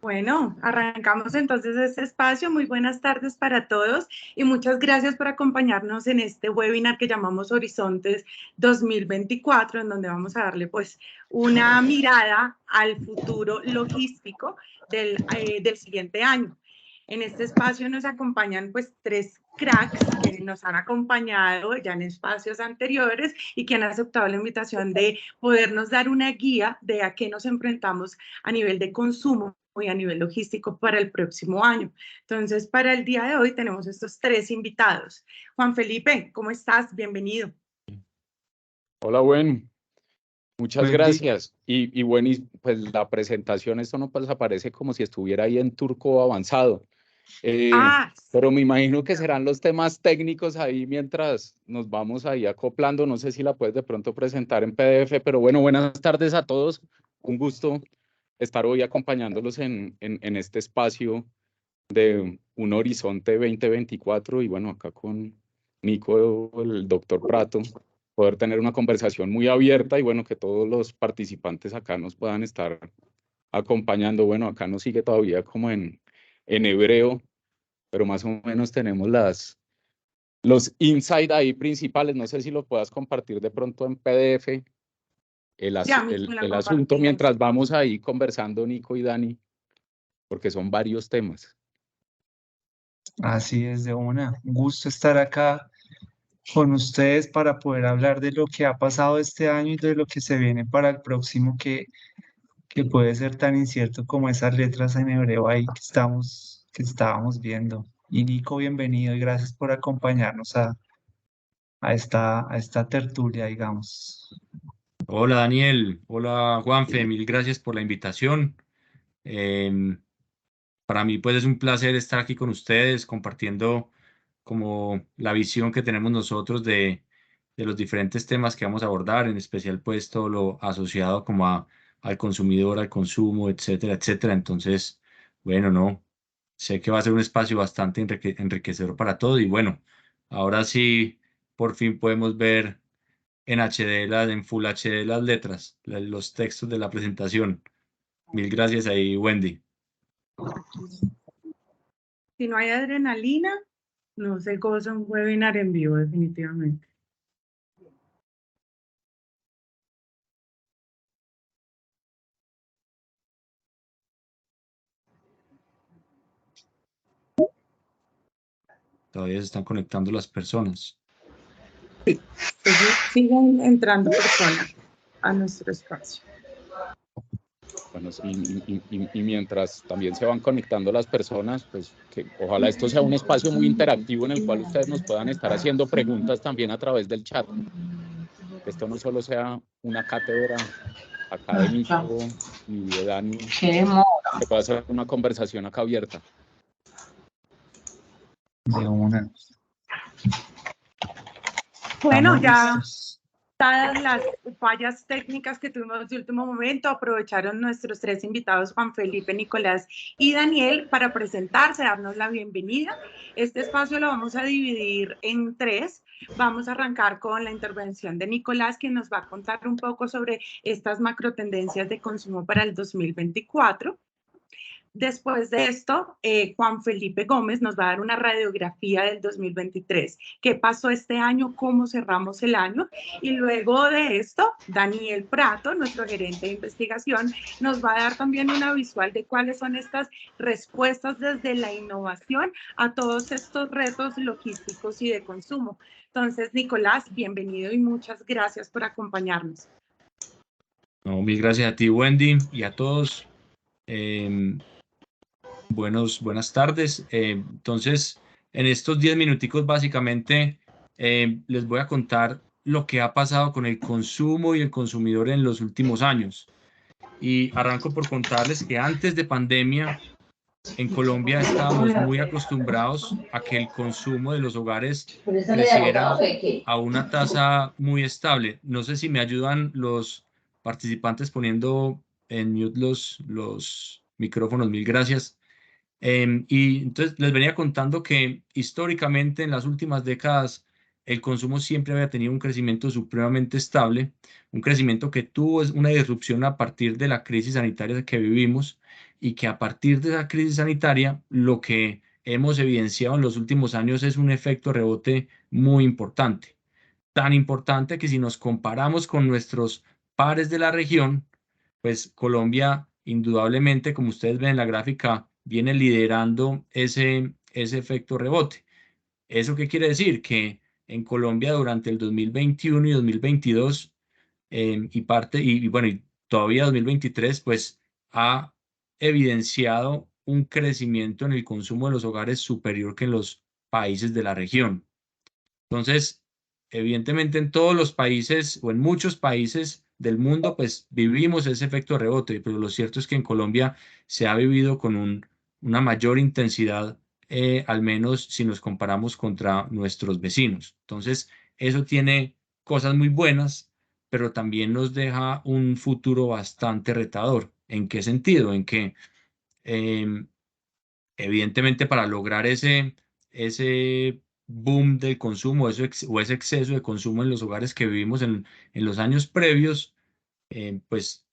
Bueno, arrancamos entonces este espacio. Muy buenas tardes para todos y muchas gracias por acompañarnos en este webinar que llamamos Horizontes 2024, en donde vamos a darle pues una mirada al futuro logístico del siguiente año. En este espacio nos acompañan pues tres cracks que nos han acompañado ya en espacios anteriores y que han aceptado la invitación de podernos dar una guía de a qué nos enfrentamos a nivel de consumo y a nivel logístico para el próximo año. Entonces, para el día de hoy tenemos estos tres invitados. Juan Felipe, ¿cómo estás? Bienvenido. Hola, muchas Wendy, gracias. Y bueno, pues la presentación, esto no pues aparece como si estuviera ahí en turco avanzado. Pero me imagino que serán los temas técnicos ahí mientras nos vamos ahí acoplando. No sé si la puedes de pronto presentar en PDF, pero bueno, buenas tardes a todos. Un gusto estar hoy acompañándolos en este espacio de un Horizonte 2024 y bueno, acá con Nico, el doctor Prato, poder tener una conversación muy abierta y bueno, que todos los participantes acá nos puedan estar acompañando. Bueno, acá nos sigue todavía como en hebreo, pero más o menos tenemos los insights ahí principales. No sé si lo puedas compartir de pronto en PDF, el asunto mientras vamos ahí conversando Nico y Dani, porque son varios temas. así es, de una. Un gusto estar acá con ustedes para poder hablar de lo que ha pasado este año y de lo que se viene para el próximo, que puede ser tan incierto como esas letras en hebreo ahí que estábamos viendo. Y Nico, bienvenido y gracias por acompañarnos a esta tertulia, digamos. Hola Daniel, hola Juanfe, mil gracias por la invitación. Para mí pues es un placer estar aquí con ustedes compartiendo como la visión que tenemos nosotros de los diferentes temas que vamos a abordar, en especial pues todo lo asociado como al consumidor, al consumo, etcétera, etcétera. Entonces, bueno, no, sé que va a ser un espacio bastante enriquecedor para todo y bueno, ahora sí, por fin podemos ver en HD, en Full HD las letras, los textos de la presentación. Mil gracias ahí, Wendy. Si no hay adrenalina, no se goza un webinar en vivo, definitivamente. Todavía se están conectando las personas. Sí, siguen entrando personas a nuestro espacio. Bueno, y mientras también se van conectando las personas, pues que ojalá esto sea un espacio muy interactivo en el cual ustedes nos puedan estar haciendo preguntas también a través del chat. Que esto no solo sea una cátedra académica ni de Dani, que pueda ser una conversación acá abierta. De una. Bueno, ya dadas las fallas técnicas que tuvimos de último momento, aprovecharon nuestros tres invitados, Juan Felipe, Nicolás y Daniel, para presentarse, darnos la bienvenida. Este espacio lo vamos a dividir en tres. Vamos a arrancar con la intervención de Nicolás, quien nos va a contar un poco sobre estas macro tendencias de consumo para el 2024. Después de esto, Juan Felipe Gómez nos va a dar una radiografía del 2023. ¿Qué pasó este año? ¿Cómo cerramos el año? Y luego de esto, Daniel Prato, nuestro gerente de investigación, nos va a dar también una visual de cuáles son estas respuestas desde la innovación a todos estos retos logísticos y de consumo. Entonces, Nicolás, bienvenido y muchas gracias por acompañarnos. No, mil gracias a ti, Wendy, y a todos. Buenas tardes. Entonces, en estos 10 minuticos, básicamente, les voy a contar lo que ha pasado con el consumo y el consumidor en los últimos años. Y arranco por contarles que antes de pandemia, en Colombia estábamos muy acostumbrados a que el consumo de los hogares creciera a una tasa muy estable. No sé si me ayudan los participantes poniendo en mute los micrófonos. Mil gracias. Y entonces les venía contando que históricamente en las últimas décadas el consumo siempre había tenido un crecimiento supremamente estable, un crecimiento que tuvo una disrupción a partir de la crisis sanitaria que vivimos y que a partir de esa crisis sanitaria lo que hemos evidenciado en los últimos años es un efecto rebote muy importante. Tan importante que si nos comparamos con nuestros pares de la región, pues Colombia indudablemente, como ustedes ven en la gráfica, viene liderando ese efecto rebote. ¿Eso qué quiere decir? Que en Colombia durante el 2021 y 2022 bueno, y todavía 2023, pues ha evidenciado un crecimiento en el consumo de los hogares superior que en los países de la región. Entonces, evidentemente en todos los países o en muchos países del mundo, pues vivimos ese efecto rebote, pero lo cierto es que en Colombia se ha vivido con una mayor intensidad, al menos si nos comparamos contra nuestros vecinos. Entonces, eso tiene cosas muy buenas, pero también nos deja un futuro bastante retador. ¿En qué sentido? En que em, evidentemente para lograr ese boom del consumo o ese exceso de consumo en los hogares que vivimos en los años previos, pues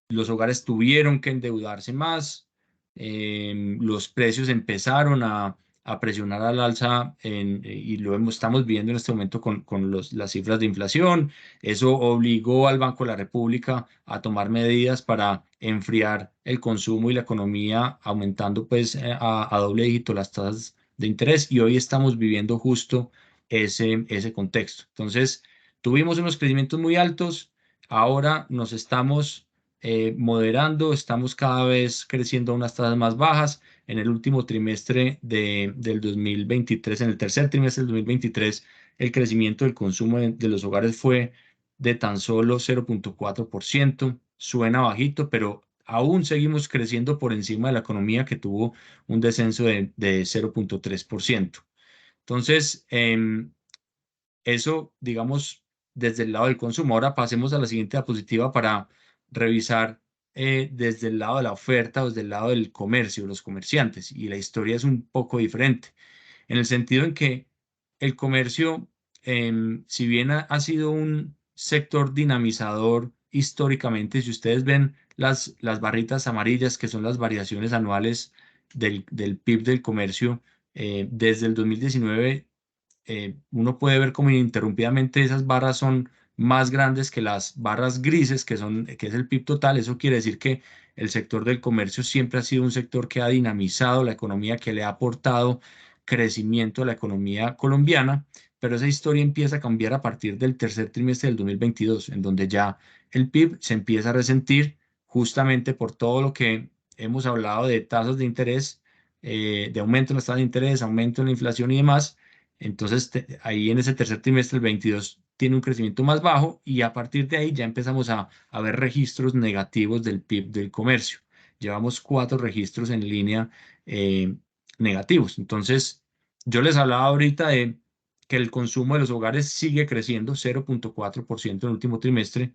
los hogares tuvieron que endeudarse más, los precios empezaron a presionar al alza y estamos viendo en este momento con las cifras de inflación. Eso obligó al Banco de la República a tomar medidas para enfriar el consumo y la economía, aumentando pues a doble dígito las tasas de interés y hoy estamos viviendo justo ese contexto. Entonces, tuvimos unos crecimientos muy altos, ahora nos estamos moderando, estamos cada vez creciendo a unas tasas más bajas. En el último trimestre del 2023, en el tercer trimestre del 2023, el crecimiento del consumo de los hogares fue de tan solo 0,4%. Suena bajito, pero aún seguimos creciendo por encima de la economía que tuvo un descenso de 0,3%. Entonces, eso, digamos, desde el lado del consumo. Ahora pasemos a la siguiente diapositiva para revisar desde el lado de la oferta, desde el lado del comercio, los comerciantes. Y la historia es un poco diferente, en el sentido en que el comercio, si bien ha sido un sector dinamizador históricamente, si ustedes ven las barritas amarillas, que son las variaciones anuales del PIB del comercio, desde el 2019 uno puede ver como ininterrumpidamente esas barras son más grandes que las barras grises, que es el PIB total. Eso quiere decir que el sector del comercio siempre ha sido un sector que ha dinamizado la economía, que le ha aportado crecimiento a la economía colombiana, pero esa historia empieza a cambiar a partir del tercer trimestre del 2022, en donde ya el PIB se empieza a resentir justamente por todo lo que hemos hablado de tasas de interés, de aumento en las tasas de interés, aumento en la inflación y demás. Entonces, ahí en ese tercer trimestre, el 22 tiene un crecimiento más bajo y a partir de ahí ya empezamos a ver registros negativos del PIB del comercio. Llevamos 4 registros en línea negativos. Entonces, yo les hablaba ahorita de que el consumo de los hogares sigue creciendo 0,4% en el último trimestre,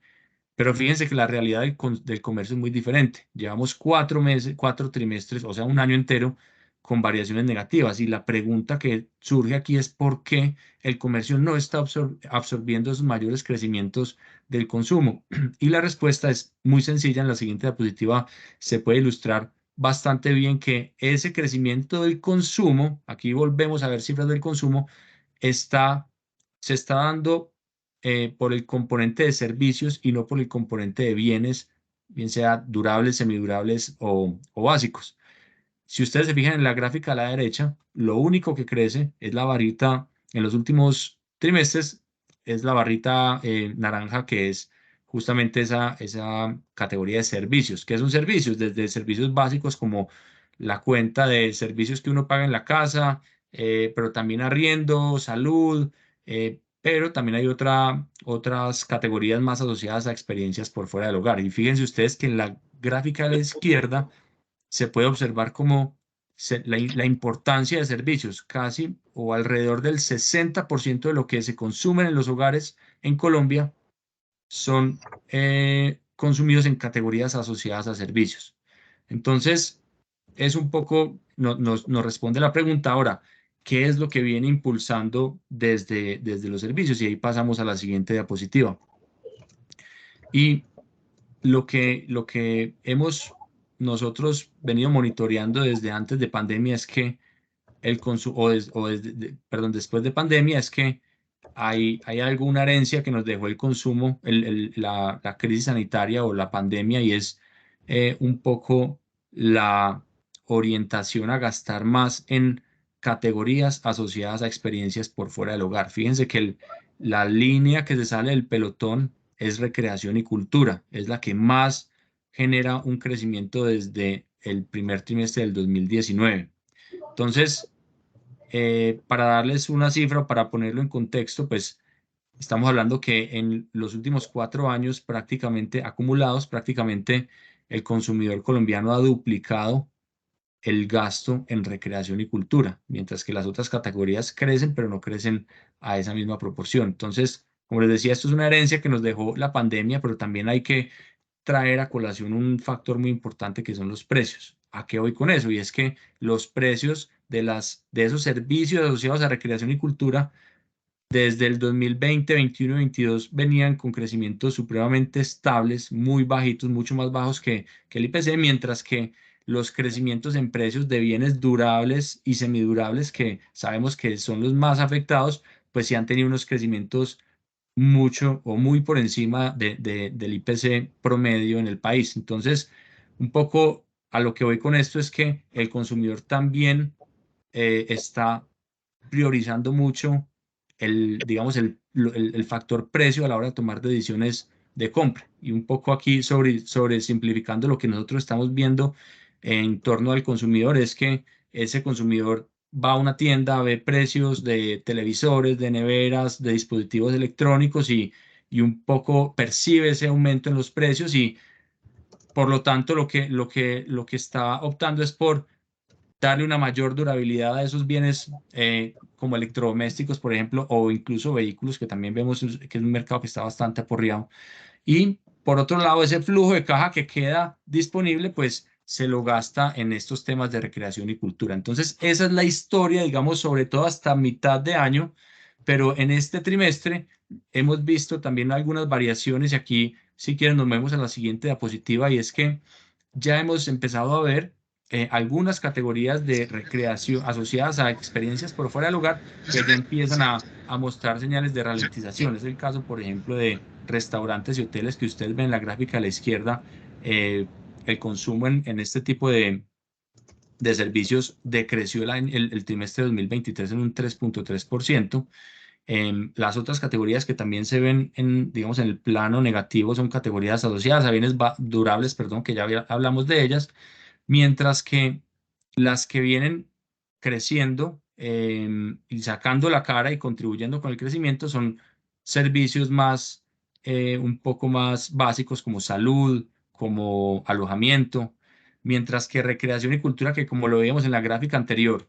pero fíjense que la realidad del comercio es muy diferente. Llevamos 4 meses, 4 trimestres, o sea, un año entero con variaciones negativas. Y la pregunta que surge aquí es por qué el comercio no está absorbiendo esos mayores crecimientos del consumo. Y la respuesta es muy sencilla. En la siguiente diapositiva se puede ilustrar bastante bien que ese crecimiento del consumo, aquí volvemos a ver cifras del consumo, se está dando por el componente de servicios y no por el componente de bienes, bien sea durables, semidurables o básicos. Si ustedes se fijan en la gráfica a la derecha, lo único que crece es la barrita en los últimos trimestres, es la barrita naranja, que es justamente esa categoría de servicios. ¿Qué son servicios? Desde servicios básicos como la cuenta de servicios que uno paga en la casa, pero también arriendo, salud, pero también hay otras categorías más asociadas a experiencias por fuera del hogar. Y fíjense ustedes que en la gráfica de la izquierda se puede observar como la importancia de servicios, casi o alrededor del 60% de lo que se consume en los hogares en Colombia son consumidos en categorías asociadas a servicios. Entonces, es un poco, nos responde la pregunta ahora, ¿qué es lo que viene impulsando desde los servicios? Y ahí pasamos a la siguiente diapositiva. Y lo que hemos nosotros venido monitoreando desde antes de pandemia es que el consumo, perdón, después de pandemia es que hay alguna herencia que nos dejó el consumo, la crisis sanitaria o la pandemia, y es un poco la orientación a gastar más en categorías asociadas a experiencias por fuera del hogar. Fíjense que la línea que se sale del pelotón es recreación y cultura, es la que más genera un crecimiento desde el primer trimestre del 2019. Entonces, para darles una cifra, para ponerlo en contexto, pues estamos hablando que en los últimos 4 años prácticamente acumulados, prácticamente el consumidor colombiano ha duplicado el gasto en recreación y cultura, mientras que las otras categorías crecen, pero no crecen a esa misma proporción. Entonces, como les decía, esto es una herencia que nos dejó la pandemia, pero también hay que traer a colación un factor muy importante que son los precios. ¿A qué voy con eso? Y es que los precios de esos servicios asociados a recreación y cultura desde el 2020, 21 y 22 venían con crecimientos supremamente estables, muy bajitos, mucho más bajos que el IPC, mientras que los crecimientos en precios de bienes durables y semidurables, que sabemos que son los más afectados, pues sí han tenido unos crecimientos mucho o muy por encima del IPC promedio en el país. Entonces, un poco a lo que voy con esto es que el consumidor también está priorizando mucho digamos, el factor precio a la hora de tomar decisiones de compra. Y un poco aquí sobre simplificando lo que nosotros estamos viendo en torno al consumidor es que ese consumidor va a una tienda, ve precios de televisores, de neveras, de dispositivos electrónicos y un poco percibe ese aumento en los precios y por lo tanto lo que está optando es por darle una mayor durabilidad a esos bienes como electrodomésticos, por ejemplo, o incluso vehículos, que también vemos que es un mercado que está bastante aporreado. Y por otro lado, ese flujo de caja que queda disponible, pues se lo gasta en estos temas de recreación y cultura. Entonces, esa es la historia, digamos, sobre todo hasta mitad de año, pero en este trimestre hemos visto también algunas variaciones y aquí, si quieren, nos vemos en la siguiente diapositiva y es que ya hemos empezado a ver algunas categorías de recreación asociadas a experiencias por fuera del hogar que ya empiezan a mostrar señales de ralentización. Es el caso, por ejemplo, de restaurantes y hoteles que ustedes ven en la gráfica a la izquierda. El consumo en este tipo de servicios decreció el trimestre de 2023 en un 3.3%. Las otras categorías que también se ven digamos, en el plano negativo son categorías asociadas a bienes durables, perdón, que ya hablamos de ellas, mientras que las que vienen creciendo y sacando la cara y contribuyendo con el crecimiento son servicios más, un poco más básicos como salud, como alojamiento, mientras que recreación y cultura, que como lo veíamos en la gráfica anterior,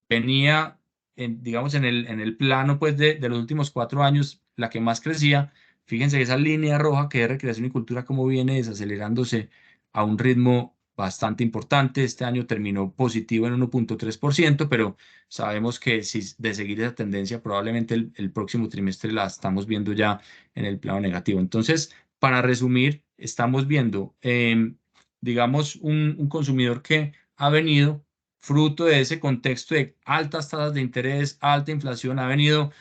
venía, digamos, en el plano pues, de los últimos 4 años, la que más crecía. Fíjense esa línea roja que es recreación y cultura, cómo viene desacelerándose a un ritmo bastante importante. Este año terminó positivo en 1.3%, pero sabemos que si de seguir esa tendencia, probablemente el próximo trimestre la estamos viendo ya en el plano negativo. Entonces, para resumir, estamos viendo, digamos, un consumidor que ha venido fruto de ese contexto de altas tasas de interés, alta inflación, ha venido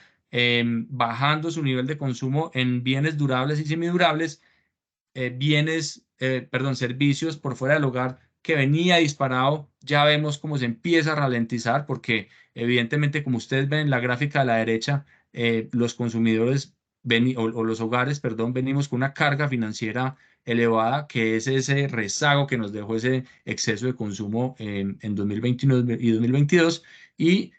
bajando su nivel de consumo en bienes durables y semidurables, servicios por fuera del hogar que venía disparado, ya vemos cómo se empieza a ralentizar porque evidentemente, como ustedes ven en la gráfica de la derecha, los consumidores o los hogares, perdón, venimos con una carga financiera elevada, que es ese rezago que nos dejó ese exceso de consumo en 2021 y 2022 y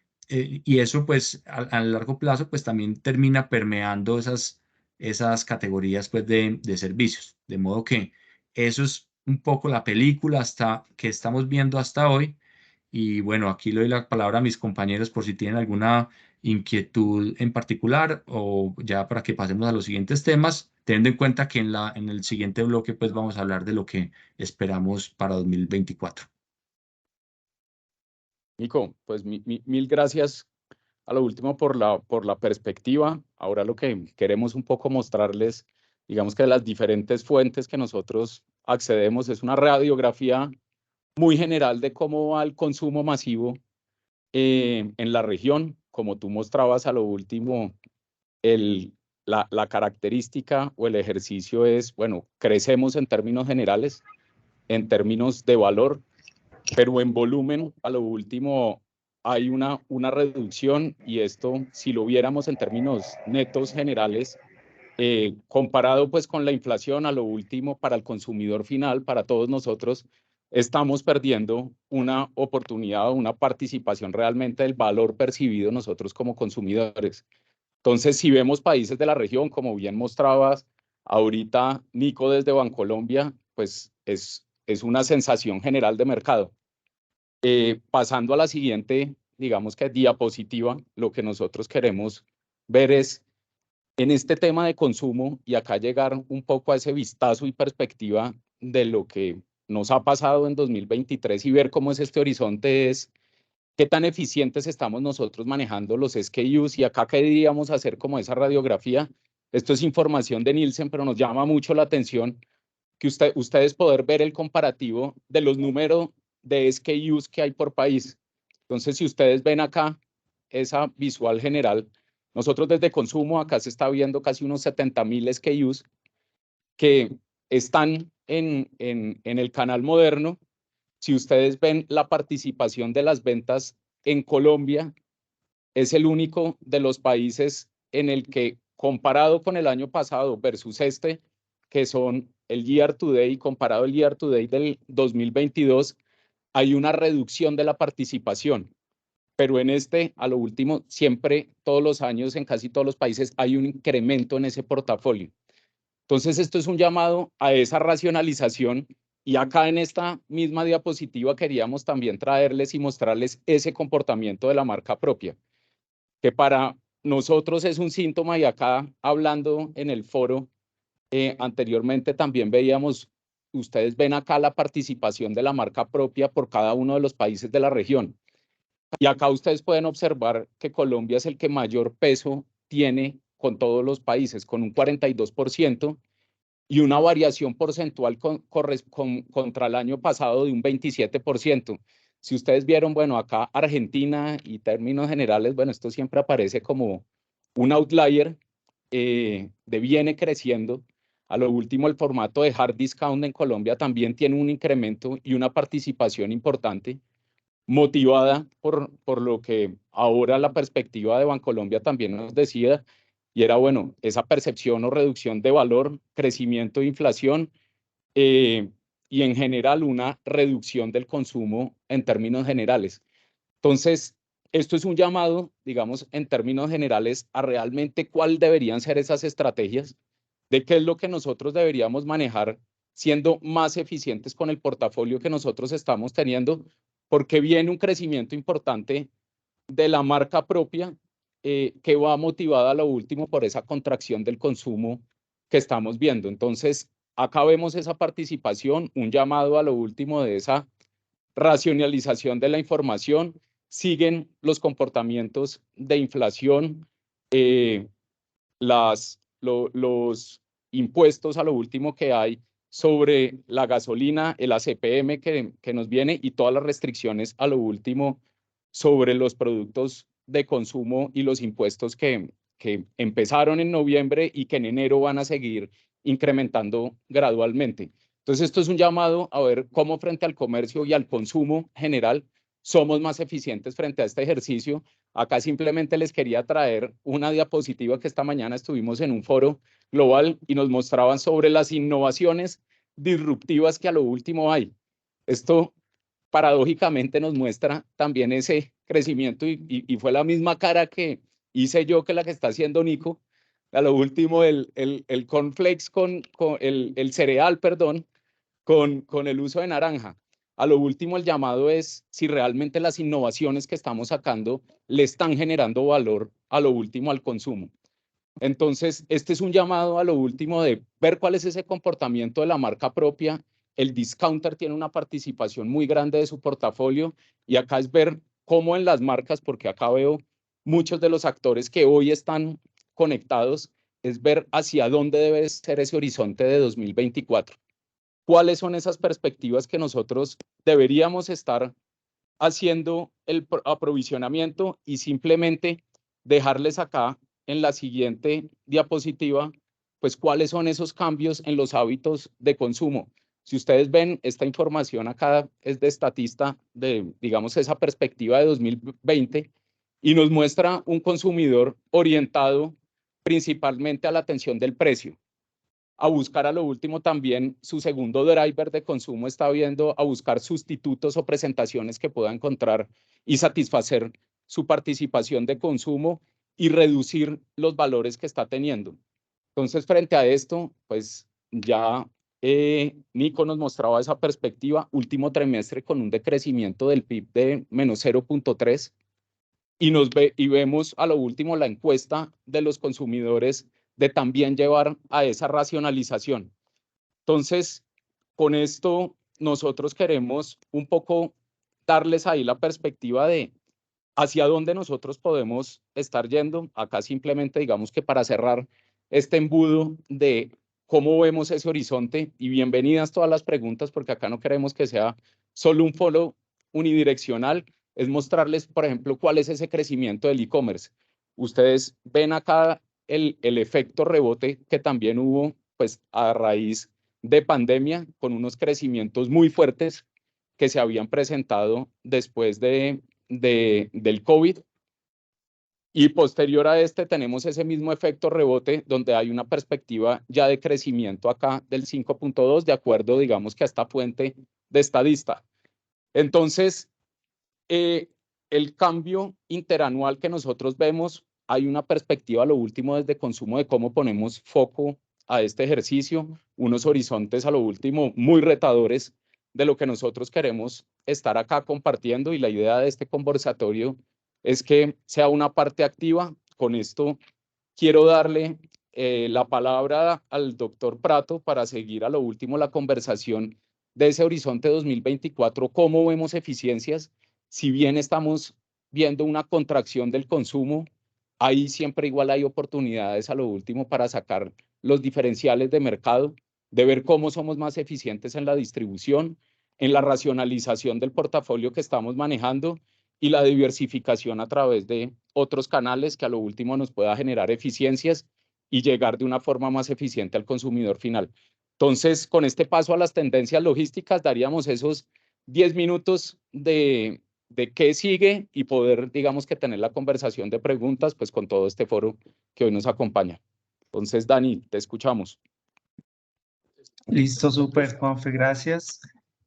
eso pues a largo plazo pues también termina permeando esas categorías pues de servicios, de modo que eso es un poco la película que estamos viendo hasta hoy. Y bueno, aquí le doy la palabra a mis compañeros por si tienen alguna inquietud en particular o ya para que pasemos a los siguientes temas, teniendo en cuenta que en el siguiente bloque pues vamos a hablar de lo que esperamos para 2024. Nico, pues mil gracias a lo último por la perspectiva. Ahora lo que queremos un poco mostrarles, digamos que las diferentes fuentes que nosotros accedemos es una radiografía muy general de cómo va el consumo masivo en la región. Como tú mostrabas a lo último, la característica o el ejercicio es, bueno, crecemos en términos generales, en términos de valor, pero en volumen, a lo último, hay una reducción, y esto, si lo viéramos en términos netos generales, comparado pues con la inflación, a lo último, para el consumidor final, para todos nosotros, estamos perdiendo una oportunidad, una participación realmente del valor percibido nosotros como consumidores. Entonces, si vemos países de la región, como bien mostrabas ahorita, Nico, desde Bancolombia, pues es una sensación general de mercado. Pasando a la siguiente, digamos que diapositiva, lo que nosotros queremos ver es en este tema de consumo, y acá llegar un poco a ese vistazo y perspectiva de lo que nos ha pasado en 2023 y ver cómo es este horizonte, es qué tan eficientes estamos nosotros manejando los SKUs, y acá queríamos hacer como esa radiografía. Esto es información de Nielsen, pero nos llama mucho la atención que ustedes poder ver el comparativo de los números de SKUs que hay por país. Entonces, si ustedes ven acá esa visual general, nosotros desde consumo acá se está viendo casi unos 70.000 SKUs que están en el canal moderno. Si ustedes ven la participación de las ventas en Colombia, es el único de los países en el que, comparado con el año pasado versus este, que son el year to date, comparado el year to date del 2022, hay una reducción de la participación. Pero en este, a lo último, siempre, todos los años, en casi todos los países, hay un incremento en ese portafolio. Entonces, esto es un llamado a esa racionalización, y acá en esta misma diapositiva queríamos también traerles y mostrarles ese comportamiento de la marca propia, que para nosotros es un síntoma, y acá hablando en el foro anteriormente también veíamos, ustedes ven acá la participación de la marca propia por cada uno de los países de la región. Y acá ustedes pueden observar que Colombia es el que mayor peso tiene con todos los países, con un 42%, y una variación porcentual contra el año pasado de un 27%. Si ustedes vieron, bueno, acá Argentina, y términos generales, bueno, esto siempre aparece como un outlier, viene creciendo. A lo último, el formato de hard discount en Colombia también tiene un incremento y una participación importante, motivada por lo que ahora la perspectiva de Bancolombia también nos decía, y era, bueno, esa percepción o reducción de valor, crecimiento de inflación, y en general una reducción del consumo en términos generales. Entonces, esto es un llamado, digamos, en términos generales, a realmente cuál deberían ser esas estrategias, de qué es lo que nosotros deberíamos manejar, siendo más eficientes con el portafolio que nosotros estamos teniendo, porque viene un crecimiento importante de la marca propia, que va motivada a lo último por esa contracción del consumo que estamos viendo. Entonces, acá vemos esa participación, un llamado a lo último de esa racionalización de la información. Siguen los comportamientos de inflación, los impuestos a lo último que hay sobre la gasolina, el ACPM que nos viene, y todas las restricciones a lo último sobre los productos de consumo y los impuestos que empezaron en noviembre y que en enero van a seguir incrementando gradualmente. Entonces, esto es un llamado a ver cómo frente al comercio y al consumo general somos más eficientes frente a este ejercicio. Acá simplemente les quería traer una diapositiva que esta mañana estuvimos en un foro global y nos mostraban sobre las innovaciones disruptivas que a lo último hay. Esto paradójicamente nos muestra también ese crecimiento, y fue la misma cara que hice yo que la que está haciendo Nico. A lo último, el cornflakes con el cereal, perdón, con el uso de naranja. A lo último, el llamado es si realmente las innovaciones que estamos sacando le están generando valor a lo último al consumo. Entonces, este es un llamado a lo último de ver cuál es ese comportamiento de la marca propia. El discounter tiene una participación muy grande de su portafolio, y acá es ver cómo en las marcas, porque acá veo muchos de los actores que hoy están conectados, es ver hacia dónde debe ser ese horizonte de 2024. ¿Cuáles son esas perspectivas que nosotros deberíamos estar haciendo el aprovisionamiento y simplemente dejarles acá en la siguiente diapositiva, pues cuáles son esos cambios en los hábitos de consumo. Si ustedes ven, esta información acá es de Statista, de, digamos, esa perspectiva de 2020, y nos muestra un consumidor orientado principalmente a la atención del precio, a buscar a lo último también su segundo driver de consumo, está viendo a buscar sustitutos o presentaciones que pueda encontrar y satisfacer su participación de consumo y reducir los valores que está teniendo. Entonces, frente a esto, pues ya Nico nos mostraba esa perspectiva, último trimestre con un decrecimiento del PIB de menos 0.3, y vemos a lo último la encuesta de los consumidores de también llevar a esa racionalización. Entonces, con esto nosotros queremos un poco darles ahí la perspectiva de hacia dónde nosotros podemos estar yendo. Acá simplemente digamos que para cerrar este embudo de cómo vemos ese horizonte, y bienvenidas todas las preguntas, porque acá no queremos que sea solo un follow unidireccional, es mostrarles, por ejemplo, cuál es ese crecimiento del e-commerce. Ustedes ven acá el efecto rebote que también hubo pues, a raíz de pandemia, con unos crecimientos muy fuertes que se habían presentado después del COVID. Y posterior a este tenemos ese mismo efecto rebote donde hay una perspectiva ya de crecimiento acá del 5.2 de acuerdo, digamos que a esta fuente de Statista. Entonces, el cambio interanual que nosotros vemos, hay una perspectiva, lo último, desde consumo, de cómo ponemos foco a este ejercicio, unos horizontes a lo último muy retadores de lo que nosotros queremos estar acá compartiendo, y la idea de este conversatorio es que sea una parte activa. Con esto quiero darle la palabra al doctor Prato para seguir a lo último la conversación de ese horizonte 2024, cómo vemos eficiencias. Si bien estamos viendo una contracción del consumo, ahí siempre igual hay oportunidades a lo último para sacar los diferenciales de mercado, de ver cómo somos más eficientes en la distribución, en la racionalización del portafolio que estamos manejando y la diversificación a través de otros canales que a lo último nos pueda generar eficiencias y llegar de una forma más eficiente al consumidor final. Entonces, con este paso a las tendencias logísticas, daríamos esos 10 minutos de qué sigue y poder, digamos que tener la conversación de preguntas, pues con todo este foro que hoy nos acompaña. Entonces, Dani, te escuchamos. Listo, súper, Juanfe, gracias.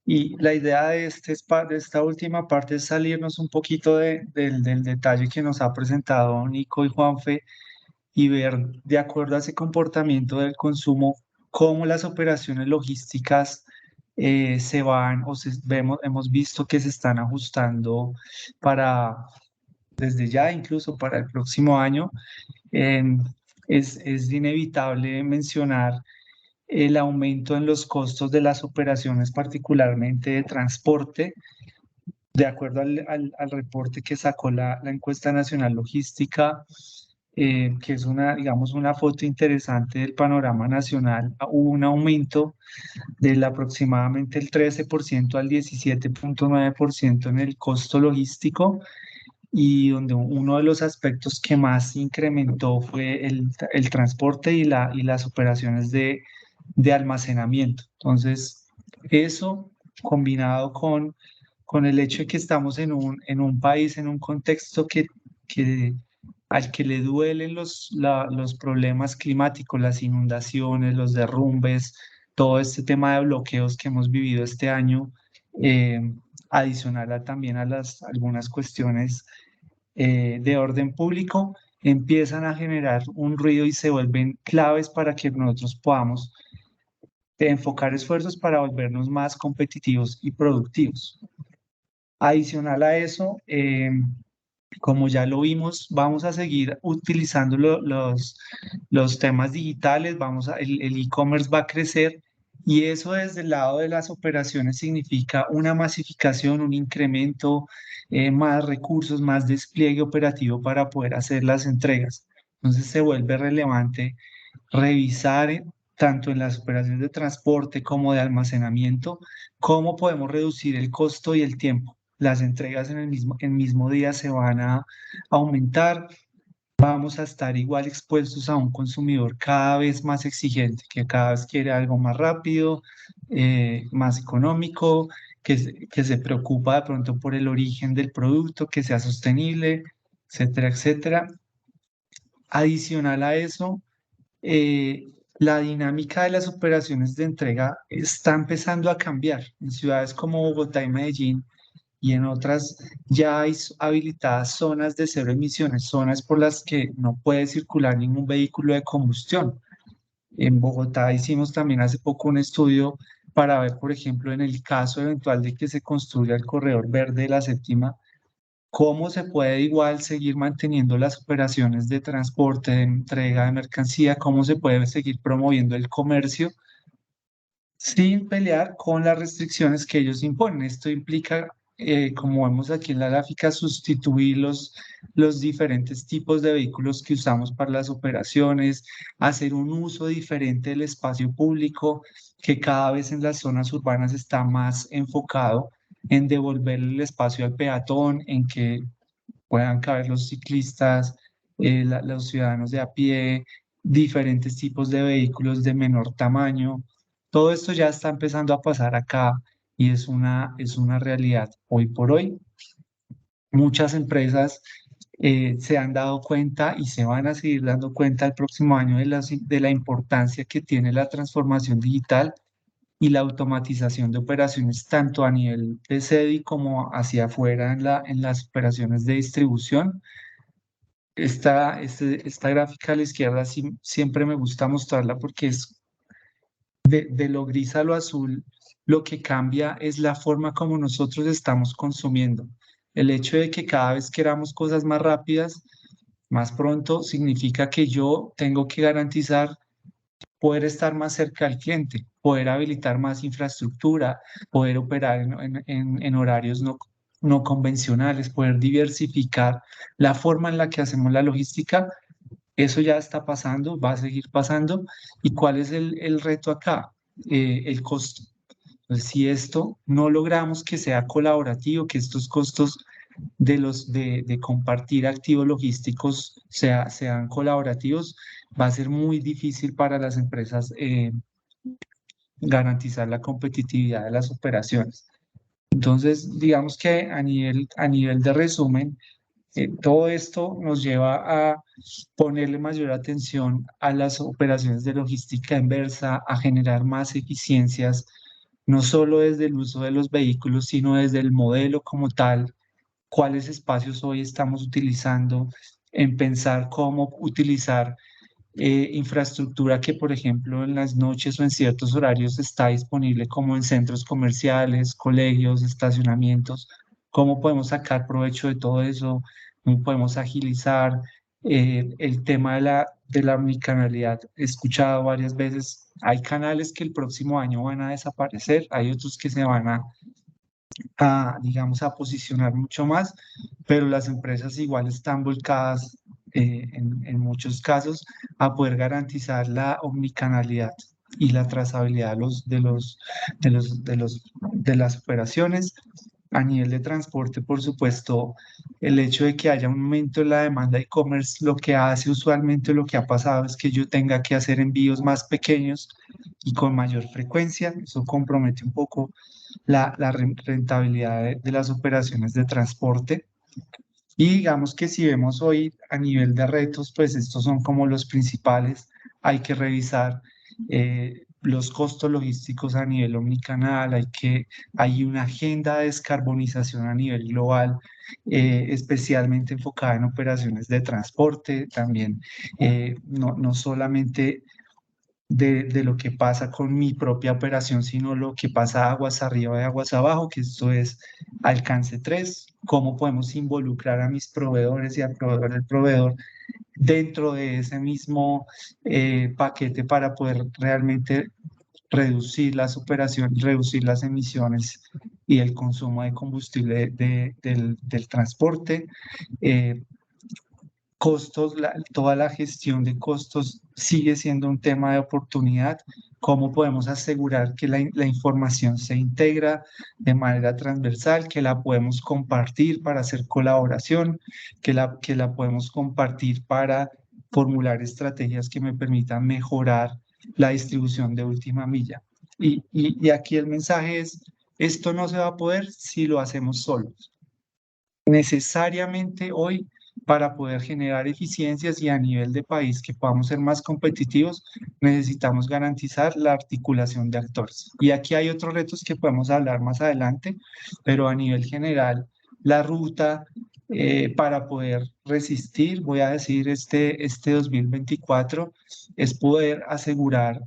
Y la idea de esta última parte es salirnos un poquito del detalle que nos ha presentado Nico y Juanfe y ver, de acuerdo a ese comportamiento del consumo, cómo las operaciones logísticas se van o hemos visto que se están ajustando desde ya, incluso para el próximo año. Es inevitable mencionar el aumento en los costos de las operaciones, particularmente de transporte. De acuerdo al reporte que sacó la encuesta nacional logística, que es digamos, una foto interesante del panorama nacional, hubo un aumento del aproximadamente el 13% al 17.9% en el costo logístico, y donde uno de los aspectos que más incrementó fue el transporte y las operaciones de almacenamiento. Entonces, eso combinado con el hecho de que estamos en un país, en un contexto al que le duelen los problemas climáticos, las inundaciones, los derrumbes, todo este tema de bloqueos que hemos vivido este año, adicional también a algunas cuestiones de orden público, empiezan a generar un ruido y se vuelven claves para que nosotros podamos enfocar esfuerzos para volvernos más competitivos y productivos. Adicional a eso, como ya lo vimos, vamos a seguir utilizando los temas digitales, el e-commerce va a crecer, y eso desde el lado de las operaciones significa una masificación, un incremento, más recursos, más despliegue operativo para poder hacer las entregas. Entonces se vuelve relevante revisar tanto en las operaciones de transporte como de almacenamiento, cómo podemos reducir el costo y el tiempo. Las entregas en el mismo día se van a aumentar. Vamos a estar igual expuestos a un consumidor cada vez más exigente, que cada vez quiere algo más rápido, más económico, que se preocupa de pronto por el origen del producto, que sea sostenible, etcétera, etcétera. Adicional a eso, la dinámica de las operaciones de entrega está empezando a cambiar. En ciudades como Bogotá y Medellín y en otras ya hay habilitadas zonas de cero emisiones, zonas por las que no puede circular ningún vehículo de combustión. En Bogotá hicimos también hace poco un estudio para ver, por ejemplo, en el caso eventual de que se construya el corredor verde de la séptima, cómo se puede igual seguir manteniendo las operaciones de transporte, de entrega de mercancía, cómo se puede seguir promoviendo el comercio sin pelear con las restricciones que ellos imponen. Esto implica, como vemos aquí en la gráfica, sustituir los diferentes tipos de vehículos que usamos para las operaciones, hacer un uso diferente del espacio público, que cada vez en las zonas urbanas está más enfocado en devolver el espacio al peatón, en que puedan caber los ciclistas, los ciudadanos de a pie, diferentes tipos de vehículos de menor tamaño. Todo esto ya está empezando a pasar acá y es una realidad hoy por hoy. Muchas empresas se han dado cuenta y se van a seguir dando cuenta el próximo año de la importancia que tiene la transformación digital y la automatización de operaciones tanto a nivel de sede como hacia afuera en las operaciones de distribución. Esta gráfica a la izquierda siempre me gusta mostrarla porque es de lo gris a lo azul, lo que cambia es la forma como nosotros estamos consumiendo. El hecho de que cada vez queramos cosas más rápidas, más pronto, significa que yo tengo que garantizar poder estar más cerca al cliente, poder habilitar más infraestructura, poder operar en horarios no convencionales, poder diversificar la forma en la que hacemos la logística. Eso ya está pasando, va a seguir pasando. ¿Y cuál es el reto acá? El costo. Entonces, si esto no logramos que sea colaborativo, que estos costos de compartir activos logísticos sean colaborativos, va a ser muy difícil para las empresas garantizar la competitividad de las operaciones. Entonces, digamos que a nivel de resumen, todo esto nos lleva a ponerle mayor atención a las operaciones de logística inversa, a generar más eficiencias, no solo desde el uso de los vehículos, sino desde el modelo como tal, cuáles espacios hoy estamos utilizando, en pensar cómo utilizar infraestructura que, por ejemplo, en las noches o en ciertos horarios está disponible, como en centros comerciales, colegios, estacionamientos. ¿Cómo podemos sacar provecho de todo eso? ¿Cómo podemos agilizar el tema de la omnicanalidad? He escuchado varias veces, hay canales que el próximo año van a desaparecer, hay otros que se van digamos, a posicionar mucho más, pero las empresas igual están volcadas en muchos casos a poder garantizar la omnicanalidad y la trazabilidad de las operaciones. A nivel de transporte, por supuesto, el hecho de que haya un aumento en la demanda de e-commerce, lo que hace usualmente, lo que ha pasado es que yo tenga que hacer envíos más pequeños y con mayor frecuencia. Eso compromete un poco la rentabilidad de las operaciones de transporte. Y digamos que si vemos hoy a nivel de retos, pues estos son como los principales. Hay que revisar los costos logísticos a nivel omnicanal, hay una agenda de descarbonización a nivel global, especialmente enfocada en operaciones de transporte, también no solamente de lo que pasa con mi propia operación, sino lo que pasa aguas arriba y aguas abajo, que esto es alcance 3, cómo podemos involucrar a mis proveedores y al proveedor del proveedor dentro de ese mismo paquete para poder realmente reducir las operaciones, reducir las emisiones y el consumo de combustible del transporte. costos, toda la gestión de costos sigue siendo un tema de oportunidad. ¿Cómo podemos asegurar que la información se integra de manera transversal, que la podemos compartir para hacer colaboración, que la podemos compartir para formular estrategias que me permitan mejorar la distribución de última milla? Y aquí el mensaje es, esto no se va a poder si lo hacemos solos. Necesariamente hoy, para poder generar eficiencias y a nivel de país que podamos ser más competitivos, necesitamos garantizar la articulación de actores. Y aquí hay otros retos que podemos hablar más adelante, pero a nivel general, la ruta para poder resistir, voy a decir, este 2024, es poder asegurar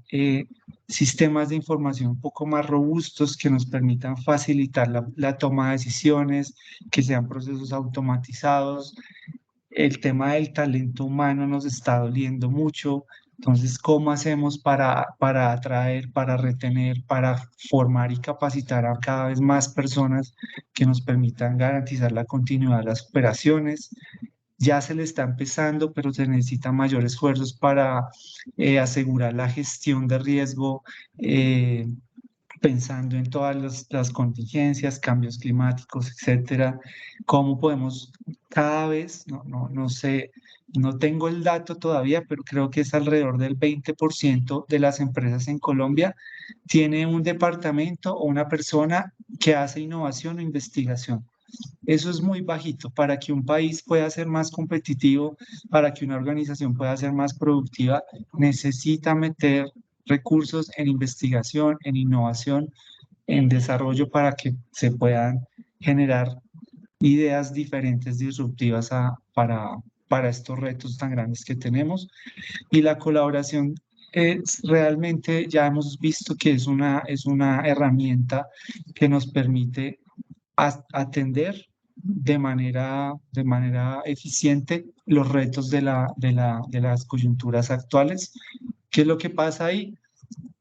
sistemas de información un poco más robustos que nos permitan facilitar la toma de decisiones, que sean procesos automatizados. El tema del talento humano nos está doliendo mucho. Entonces, ¿cómo hacemos para atraer, para retener, para formar y capacitar a cada vez más personas que nos permitan garantizar la continuidad de las operaciones? Ya se le está empezando, pero se necesitan mayores esfuerzos para asegurar la gestión de riesgo, pensando en todas las contingencias, cambios climáticos, etcétera. ¿Cómo podemos cada vez, no sé, no tengo el dato todavía, pero creo que es alrededor del 20% de las empresas en Colombia tiene un departamento o una persona que hace innovación o investigación? Eso es muy bajito. Para que un país pueda ser más competitivo, para que una organización pueda ser más productiva, necesita meter recursos en investigación, en innovación, en desarrollo para que se puedan generar ideas diferentes, disruptivas para estos retos tan grandes que tenemos. Y la colaboración realmente ya hemos visto que es una herramienta que nos permite atender de manera eficiente los retos de las coyunturas actuales. ¿Qué es lo que pasa ahí?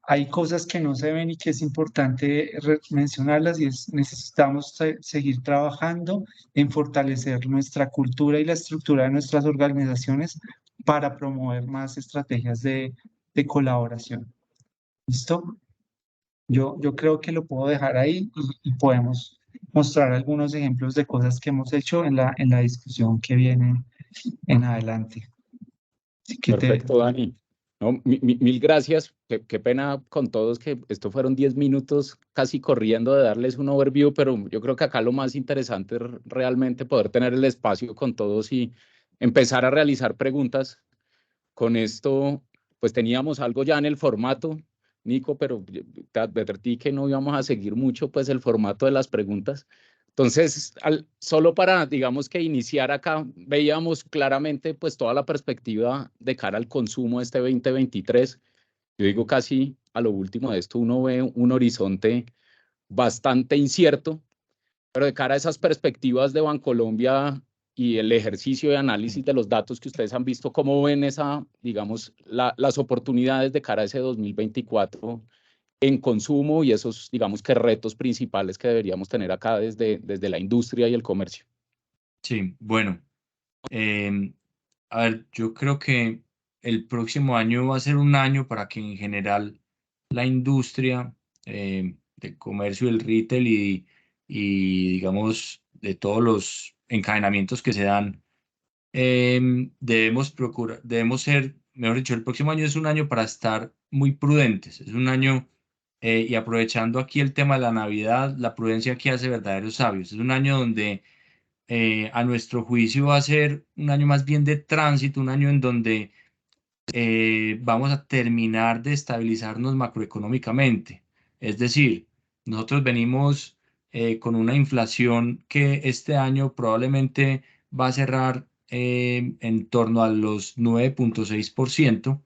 Hay cosas que no se ven y que es importante mencionarlas, y necesitamos seguir trabajando en fortalecer nuestra cultura y la estructura de nuestras organizaciones para promover más estrategias de colaboración. ¿Listo? Yo creo que lo puedo dejar ahí y podemos mostrar algunos ejemplos de cosas que hemos hecho en la discusión que viene en adelante. Así que Perfecto, Dani. No, mil gracias. Qué pena con todos que esto fueron 10 minutos casi corriendo de darles un overview, pero yo creo que acá lo más interesante es realmente poder tener el espacio con todos y empezar a realizar preguntas. Con esto, pues teníamos algo ya en el formato, Nico, pero te advertí que no íbamos a seguir mucho pues el formato de las preguntas. Entonces, solo para, digamos que iniciar acá, veíamos claramente pues toda la perspectiva de cara al consumo de este 2023. Yo digo casi a lo último de esto, uno ve un horizonte bastante incierto, pero de cara a esas perspectivas de Bancolombia y el ejercicio de análisis de los datos que ustedes han visto, ¿cómo ven digamos, las oportunidades de cara a ese 2024 en consumo y esos, digamos, que retos principales que deberíamos tener acá desde la industria y el comercio? Sí, bueno, a ver, yo creo que el próximo año va a ser un año para que en general la industria del comercio, el retail y digamos de todos los encadenamientos que se dan, debemos ser, mejor dicho, el próximo año es un año para estar muy prudentes, es un año, y aprovechando aquí el tema de la Navidad, la prudencia aquí hace verdaderos sabios, es un año donde a nuestro juicio va a ser un año más bien de tránsito, un año en donde vamos a terminar de estabilizarnos macroeconómicamente. Es decir, nosotros venimos con una inflación que este año probablemente va a cerrar en torno a los 9,6%,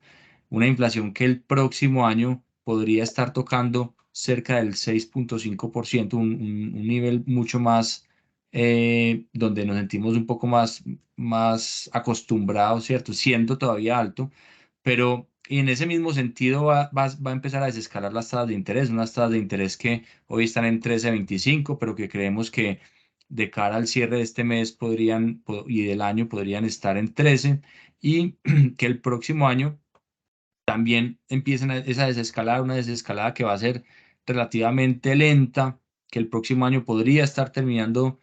una inflación que el próximo año podría estar tocando cerca del 6,5%, un nivel mucho más donde nos sentimos un poco más acostumbrados, ¿cierto? Siendo todavía alto, pero y en ese mismo sentido va a empezar a desescalar las tasas de interés, unas tasas de interés que hoy están en 13,25, pero que creemos que de cara al cierre de este mes y del año podrían estar en 13, y que el próximo año también empiecen esa desescalada, una desescalada que va a ser relativamente lenta, que el próximo año podría estar terminando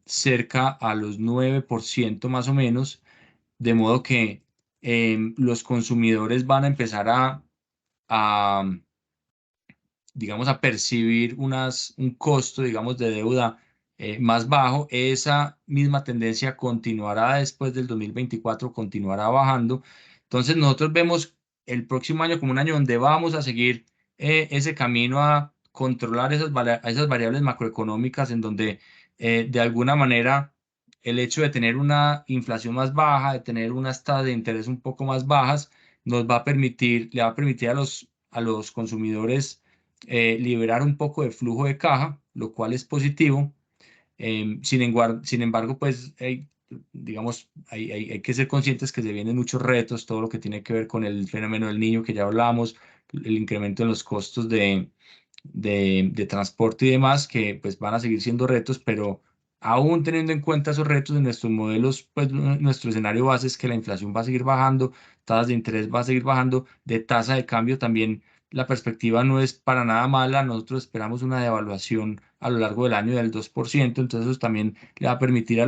cerca a los 9% más o menos, de modo que los consumidores van a empezar a, digamos, a percibir un costo, digamos, de deuda más bajo. Esa misma tendencia continuará después del 2024, continuará bajando. Entonces nosotros vemos el próximo año como un año donde vamos a seguir ese camino a controlar esas variables macroeconómicas, en donde de alguna manera el hecho de tener una inflación más baja, de tener unas tasas de interés un poco más bajas, le va a permitir a los consumidores liberar un poco de flujo de caja, lo cual es positivo. Sin embargo, pues digamos, hay que ser conscientes que se vienen muchos retos, todo lo que tiene que ver con el fenómeno del niño que ya hablamos, el incremento en los costos de transporte y demás, que pues van a seguir siendo retos, pero aún teniendo en cuenta esos retos en nuestros modelos, pues nuestro escenario base es que la inflación va a seguir bajando, tasas de interés va a seguir bajando, de tasa de cambio también la perspectiva no es para nada mala. Nosotros esperamos una devaluación a lo largo del año del 2%, entonces eso también le va a permitir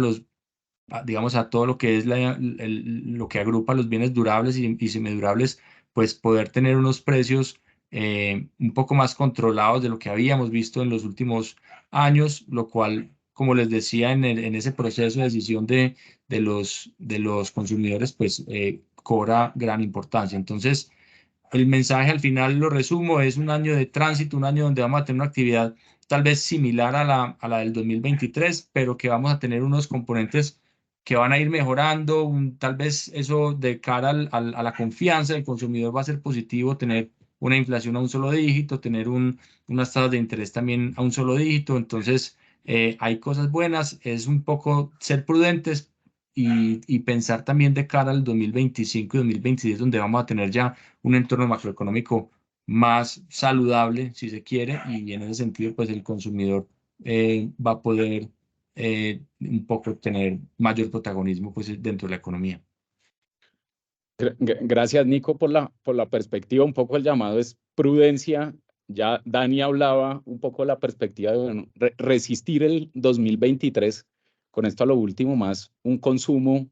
digamos, a todo lo que es lo que agrupa los bienes durables y semidurables, pues poder tener unos precios un poco más controlados de lo que habíamos visto en los últimos años, lo cual, como les decía, en ese proceso de decisión de los consumidores, pues cobra gran importancia. Entonces, el mensaje al final, lo resumo, es un año de tránsito, un año donde vamos a tener una actividad tal vez similar a la del 2023, pero que vamos a tener unos componentes que van a ir mejorando. Tal vez eso de cara a la confianza del consumidor va a ser positivo, tener una inflación a un solo dígito, tener unas tasas de interés también a un solo dígito. Entonces, hay cosas buenas, es un poco ser prudentes y pensar también de cara al 2025 y 2026, donde vamos a tener ya un entorno macroeconómico más saludable, si se quiere, y en ese sentido, pues el consumidor va a poder un poco tener mayor protagonismo pues, dentro de la economía. Gracias, Nico, por la perspectiva. Un poco el llamado es prudencia. Ya Dani hablaba un poco de la perspectiva de bueno, resistir el 2023. Con esto a lo último más, un consumo.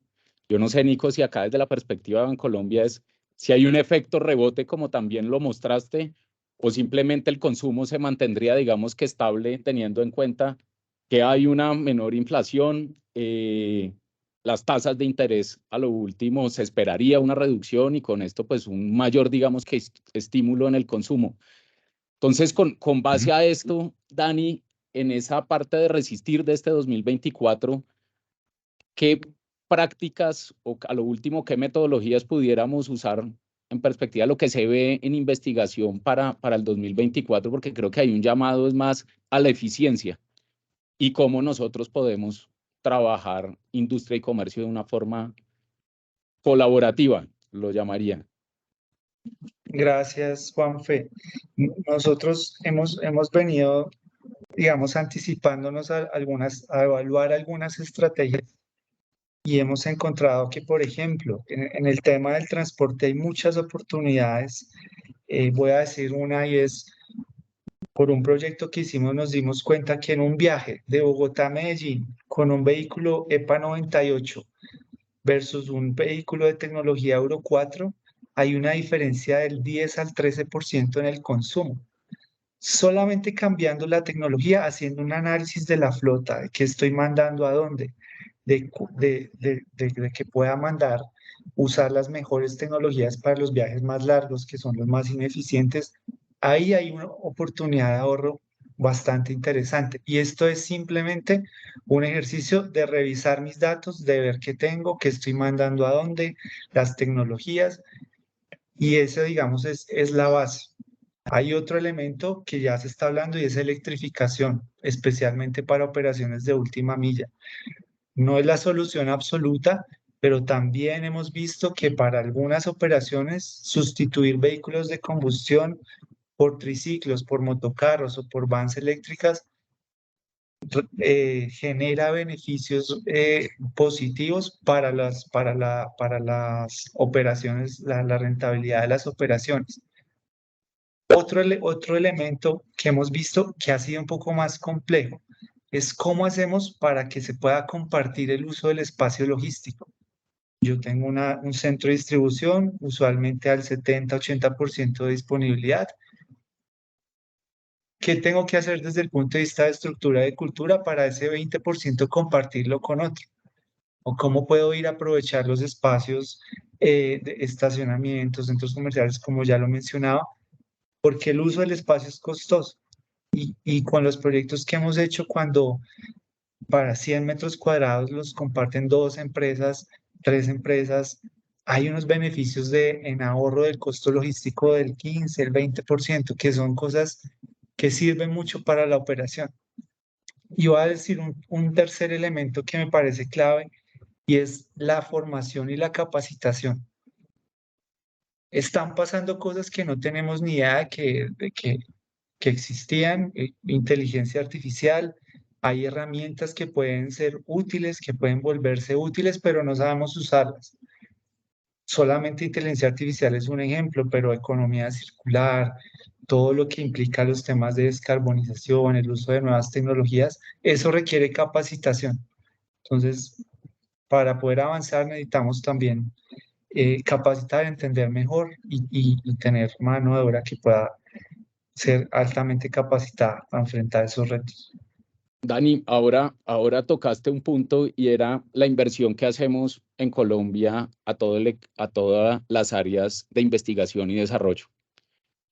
Yo no sé, Nico, si acá desde la perspectiva de Colombia es si hay un efecto rebote, como también lo mostraste, o simplemente el consumo se mantendría, digamos que estable, teniendo en cuenta que hay una menor inflación, las tasas de interés a lo último se esperaría una reducción y con esto pues un mayor, digamos que estímulo en el consumo. Entonces, con base a esto, Dani, en esa parte de resistir de este 2024, ¿qué prácticas o a lo último qué metodologías pudiéramos usar en perspectiva de lo que se ve en investigación para el 2024? Porque creo que hay un llamado es más a la eficiencia y cómo nosotros podemos trabajar industria y comercio de una forma colaborativa, lo llamaría. Gracias, Juanfe. Nosotros hemos venido, digamos, anticipándonos a evaluar algunas estrategias y hemos encontrado que, por ejemplo, en el tema del transporte hay muchas oportunidades. Voy a decir una y es, por un proyecto que hicimos nos dimos cuenta que en un viaje de Bogotá a Medellín con un vehículo EPA 98 versus un vehículo de tecnología Euro 4, hay una diferencia del 10 al 13% en el consumo. Solamente cambiando la tecnología, haciendo un análisis de la flota, de qué estoy mandando a dónde, de que pueda mandar, usar las mejores tecnologías para los viajes más largos, que son los más ineficientes, ahí hay una oportunidad de ahorro bastante interesante. Y esto es simplemente un ejercicio de revisar mis datos, de ver qué tengo, qué estoy mandando a dónde, las tecnologías, y eso, digamos, es la base. Hay otro elemento que ya se está hablando y es electrificación, especialmente para operaciones de última milla. No es la solución absoluta, pero también hemos visto que para algunas operaciones sustituir vehículos de combustión por triciclos, por motocarros o por vans eléctricas genera beneficios positivos para las operaciones, la rentabilidad de las operaciones. Otro elemento que hemos visto que ha sido un poco más complejo es cómo hacemos para que se pueda compartir el uso del espacio logístico. Yo tengo un centro de distribución, usualmente al 70-80% de disponibilidad. ¿Qué tengo que hacer desde el punto de vista de estructura de cultura para ese 20% compartirlo con otro? ¿O cómo puedo ir a aprovechar los espacios de estacionamientos, centros comerciales, como ya lo mencionaba? Porque el uso del espacio es costoso. Y con los proyectos que hemos hecho, cuando para 100 metros cuadrados los comparten 2 empresas, 3 empresas, hay unos beneficios en ahorro del costo logístico del 15, el 20%, que son cosas que sirven mucho para la operación. Y voy a decir un tercer elemento que me parece clave, y es la formación y la capacitación. Están pasando cosas que no tenemos ni idea de que existían, inteligencia artificial, hay herramientas que pueden ser útiles, que pueden volverse útiles, pero no sabemos usarlas. Solamente inteligencia artificial es un ejemplo, pero economía circular, todo lo que implica los temas de descarbonización, el uso de nuevas tecnologías, eso requiere capacitación. Entonces, para poder avanzar necesitamos también capacitar, entender mejor y tener mano de obra que pueda ser altamente capacitada para enfrentar esos retos. Dani, ahora tocaste un punto y era la inversión que hacemos en Colombia a todas las áreas de investigación y desarrollo.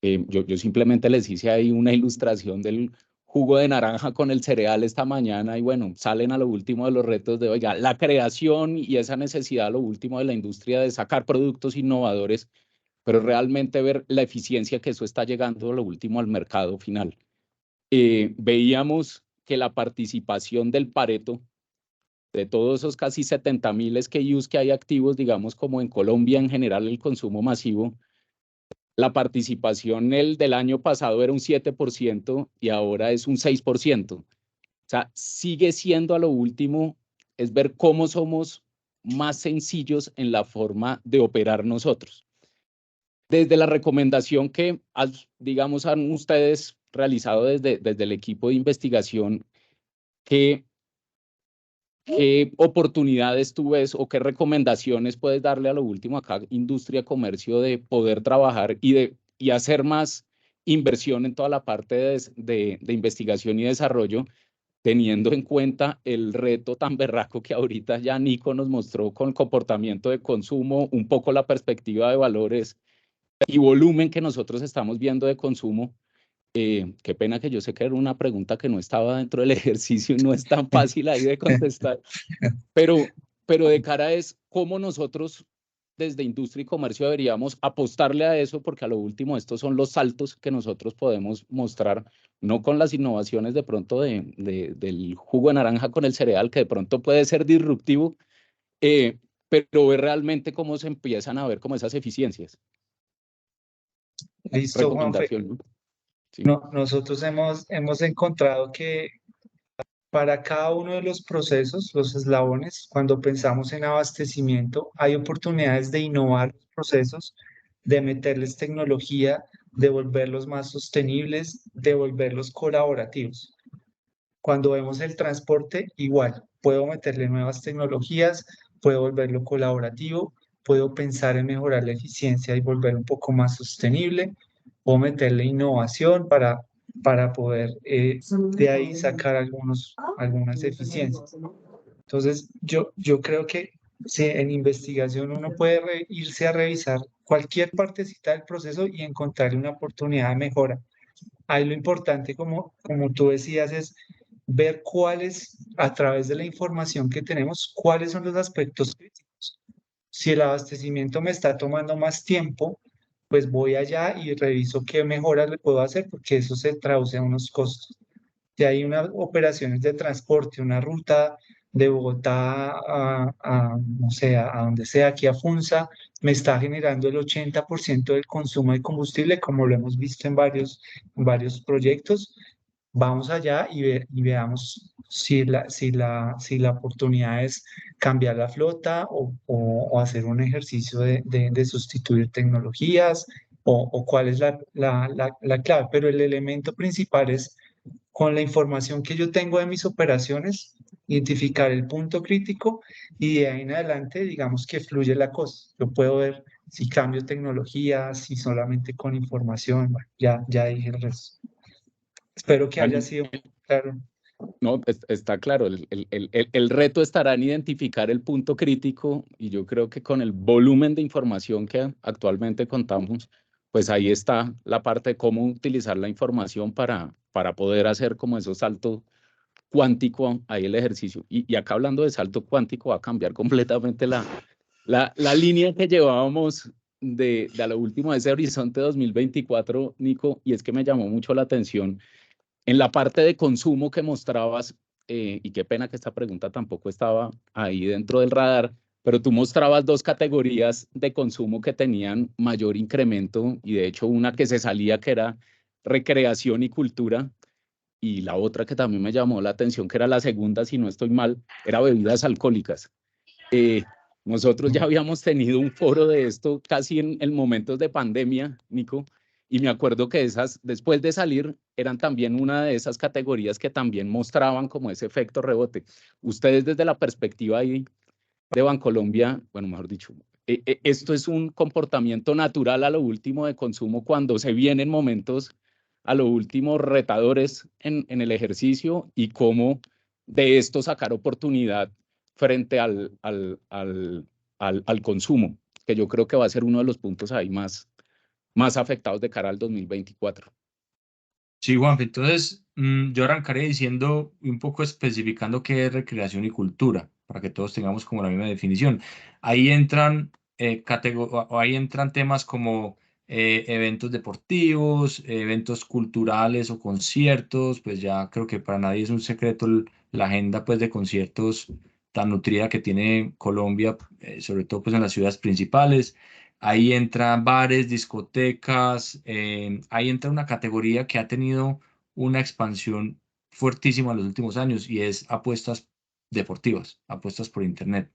Yo simplemente les hice ahí una ilustración del jugo de naranja con el cereal esta mañana y bueno, salen a lo último de los retos de, oiga, la creación y esa necesidad a lo último de la industria de sacar productos innovadores, pero realmente ver la eficiencia que eso está llegando a lo último al mercado final. Veíamos que la participación del Pareto, de todos esos casi 70.000 SKUs que hay activos, digamos como en Colombia en general el consumo masivo, la participación del año pasado era un 7% y ahora es un 6%. O sea, sigue siendo a lo último, es ver cómo somos más sencillos en la forma de operar nosotros. Desde la recomendación que, digamos, han ustedes realizado desde el equipo de investigación, ¿qué oportunidades tú ves o qué recomendaciones puedes darle a lo último acá, industria, comercio, de poder trabajar y hacer más inversión en toda la parte de investigación y desarrollo, teniendo en cuenta el reto tan berraco que ahorita ya Nico nos mostró con comportamiento de consumo, un poco la perspectiva de valores y volumen que nosotros estamos viendo de consumo? Qué pena que yo sé que era una pregunta que no estaba dentro del ejercicio y no es tan fácil ahí de contestar, pero de cara es cómo nosotros desde industria y comercio deberíamos apostarle a eso, porque a lo último estos son los saltos que nosotros podemos mostrar, no con las innovaciones de pronto del jugo de naranja con el cereal, que de pronto puede ser disruptivo, pero ver realmente cómo se empiezan a ver como esas eficiencias. Listo, Juanfe. Sí. Nosotros hemos encontrado que para cada uno de los procesos, los eslabones, cuando pensamos en abastecimiento, hay oportunidades de innovar los procesos, de meterles tecnología, de volverlos más sostenibles, de volverlos colaborativos. Cuando vemos el transporte, igual, puedo meterle nuevas tecnologías, puedo volverlo colaborativo, puedo pensar en mejorar la eficiencia y volver un poco más sostenible, puedo meterle innovación para poder de ahí sacar algunas eficiencias. Entonces, yo creo que si en investigación uno puede irse a revisar cualquier partecita del proceso y encontrarle una oportunidad de mejora. Ahí lo importante, como tú decías, es ver cuáles, a través de la información que tenemos, cuáles son los aspectos críticos. Si el abastecimiento me está tomando más tiempo, pues voy allá y reviso qué mejoras le puedo hacer, porque eso se traduce a unos costos. Si hay unas operaciones de transporte, una ruta de Bogotá no sé, a donde sea, aquí a Funza, me está generando el 80% del consumo de combustible, como lo hemos visto en varios proyectos. vamos allá y veamos si la oportunidad es cambiar la flota o hacer un ejercicio de sustituir tecnologías o cuál es la clave. Pero el elemento principal es, con la información que yo tengo de mis operaciones, identificar el punto crítico y de ahí en adelante, digamos que fluye la cosa. Yo puedo ver si cambio tecnología, si solamente con información. Bueno, ya dije el resto. Espero que haya sido claro. No, está claro, el reto estará en identificar el punto crítico y yo creo que con el volumen de información que actualmente contamos, pues ahí está la parte de cómo utilizar la información para poder hacer como esos saltos cuántico ahí el ejercicio. Y acá hablando de salto cuántico va a cambiar completamente la línea que llevábamos de a lo último de ese horizonte 2024, Nico, y es que me llamó mucho la atención en la parte de consumo que mostrabas, y qué pena que esta pregunta tampoco estaba ahí dentro del radar, pero tú mostrabas dos categorías de consumo que tenían mayor incremento y de hecho una que se salía que era recreación y cultura y la otra que también me llamó la atención, que era la segunda, si no estoy mal, era bebidas alcohólicas. Nosotros ya habíamos tenido un foro de esto casi en momentos de pandemia, Nico, y me acuerdo que esas, después de salir, eran también una de esas categorías que también mostraban como ese efecto rebote. Ustedes desde la perspectiva ahí de Bancolombia, bueno, mejor dicho, esto es un comportamiento natural a lo último de consumo cuando se vienen momentos a lo último retadores en el ejercicio y cómo de esto sacar oportunidad frente al consumo, que yo creo que va a ser uno de los puntos ahí más afectados de cara al 2024. Sí, Juan, entonces yo arrancaré diciendo, un poco especificando qué es recreación y cultura, para que todos tengamos como la misma definición. Ahí entran, ahí entran temas como eventos deportivos, eventos culturales o conciertos, pues ya creo que para nadie es un secreto la agenda pues de conciertos tan nutrida que tiene Colombia, sobre todo pues en las ciudades principales. Ahí entran bares, discotecas, ahí entra una categoría que ha tenido una expansión fuertísima en los últimos años y es apuestas deportivas, apuestas por internet.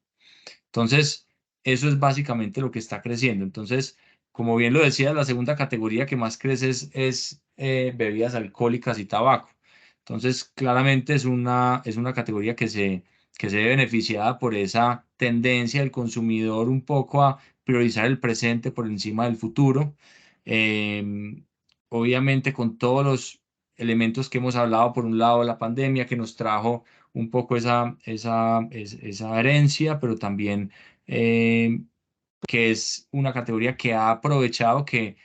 Entonces, eso es básicamente lo que está creciendo. Entonces, como bien lo decía, la segunda categoría que más crece es bebidas alcohólicas y tabaco. Entonces, claramente es una categoría que se ve beneficiada por esa tendencia del consumidor un poco a priorizar el presente por encima del futuro. Obviamente con todos los elementos que hemos hablado, por un lado la pandemia que nos trajo un poco esa herencia, pero también que es una categoría que ha aprovechado que